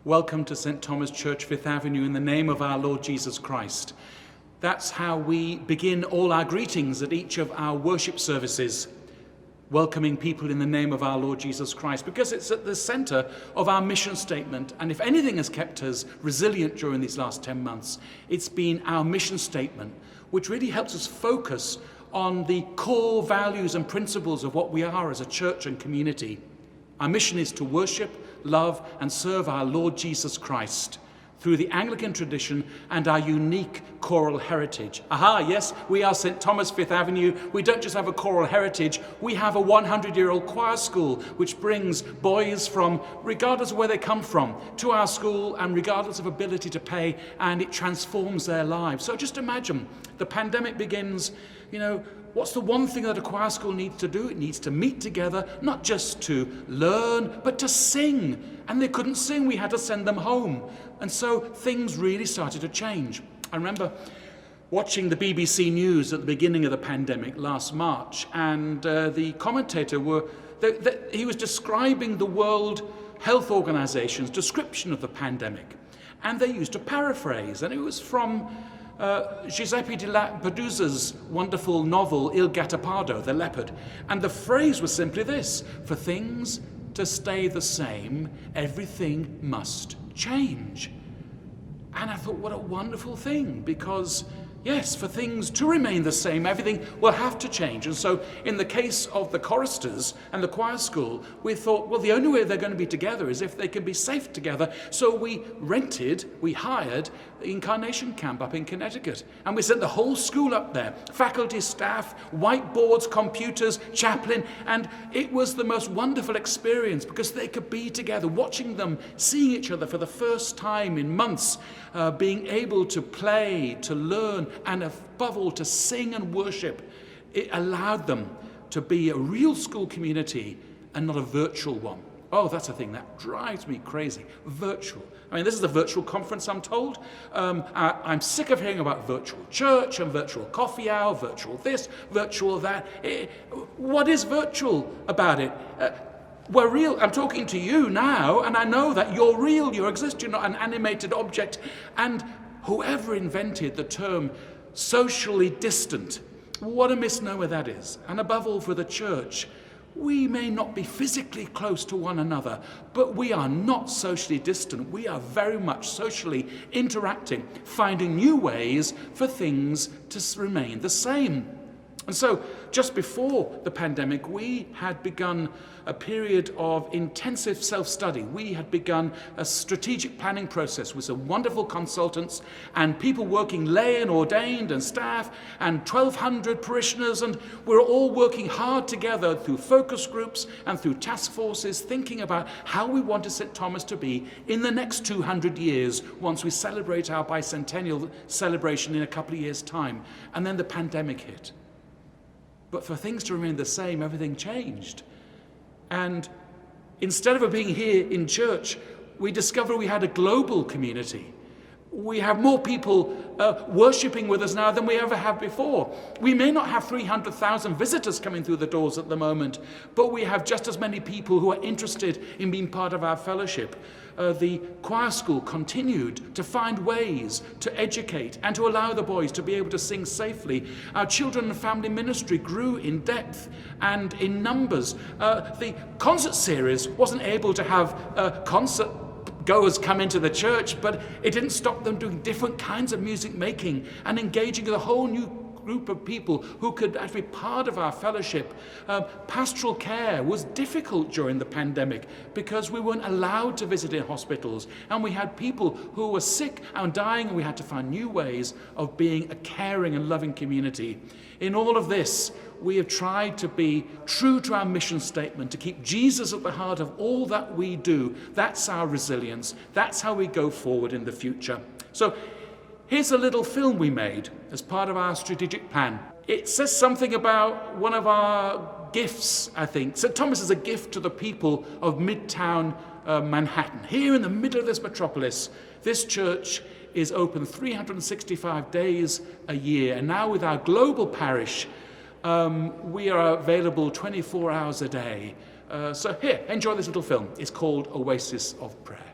Welcome to St. Thomas Church, 5th Avenue, in the name of our Lord Jesus Christ. That's how we begin all our greetings at each of our worship services, welcoming people in the name of our Lord Jesus Christ, because it's at the centre of our mission statement. And if anything has kept us resilient during these last 10 months, it's been our mission statement, which really helps us focus on the core values and principles of what we are as a church and community. Our mission is to worship, love and serve our Lord Jesus Christ through the Anglican tradition and our unique choral heritage. Yes, we are St. Thomas, 5th Avenue. We don't just have a choral heritage, we have a 100-year-old choir school which brings boys from, regardless of where they come from, to our school and regardless of ability to pay, and it transforms their lives. So just imagine, the pandemic begins, what's the one thing that a choir school needs to do? It needs to meet together, not just to learn, but to sing. And they couldn't sing, we had to send them home. And so things really started to change. I remember watching the BBC News at the beginning of the pandemic last March, and the commentator he was describing the World Health Organization's description of the pandemic. And they used a paraphrase, and it was from Giuseppe di Lampedusa's wonderful novel Il Gattopardo, The Leopard. And the phrase was simply this: for things to stay the same, everything must change. And I thought, what a wonderful thing, because yes, for things to remain the same, everything will have to change. And so in the case of the choristers and the choir school, we thought, well, the only way they're going to be together is if they can be safe together. So we hired the Incarnation Camp up in Connecticut. And we sent the whole school up there, faculty, staff, whiteboards, computers, chaplain. And it was the most wonderful experience because they could be together, watching them, seeing each other for the first time in months, being able to play, to learn, and above all to sing and worship. It allowed them to be a real school community and not a virtual one. Oh, that's a thing that drives me crazy. Virtual. I mean, this is a virtual conference, I'm told. I'm sick of hearing about virtual church and virtual coffee hour, virtual this, virtual that. What is virtual about it? We're real. I'm talking to you now, and I know that you're real, you exist, you're not an animated object. And whoever invented the term socially distant, what a misnomer that is. And above all, for the church, we may not be physically close to one another, but we are not socially distant. We are very much socially interacting, finding new ways for things to remain the same. And so, just before the pandemic, we had begun a period of intensive self-study. We had begun a strategic planning process with some wonderful consultants and people working lay and ordained and staff and 1,200 parishioners, and we're all working hard together through focus groups and through task forces, thinking about how we wanted St. Thomas to be in the next 200 years once we celebrate our bicentennial celebration in a couple of years' time. And then the pandemic hit. But for things to remain the same, everything changed. And instead of being here in church, we discovered we had a global community. We have more people worshipping with us now than we ever have before. We may not have 300,000 visitors coming through the doors at the moment, but we have just as many people who are interested in being part of our fellowship. The choir school continued to find ways to educate and to allow the boys to be able to sing safely. Our children and family ministry grew in depth and in numbers. The concert series wasn't able to have concert goers come into the church, but it didn't stop them doing different kinds of music making and engaging with a whole new group of people who could actually be part of our fellowship. Pastoral care was difficult during the pandemic because we weren't allowed to visit in hospitals, and we had people who were sick and dying, and we had to find new ways of being a caring and loving community. In all of this, we have tried to be true to our mission statement, to keep Jesus at the heart of all that we do. That's our resilience. That's how we go forward in the future. So here's a little film we made as part of our strategic plan. It says something about one of our gifts, I think. St. Thomas is a gift to the people of Midtown Manhattan. Here in the middle of this metropolis, this church is open 365 days a year. And now with our global parish, we are available 24 hours a day. So here, enjoy this little film. It's called Oasis of Prayer.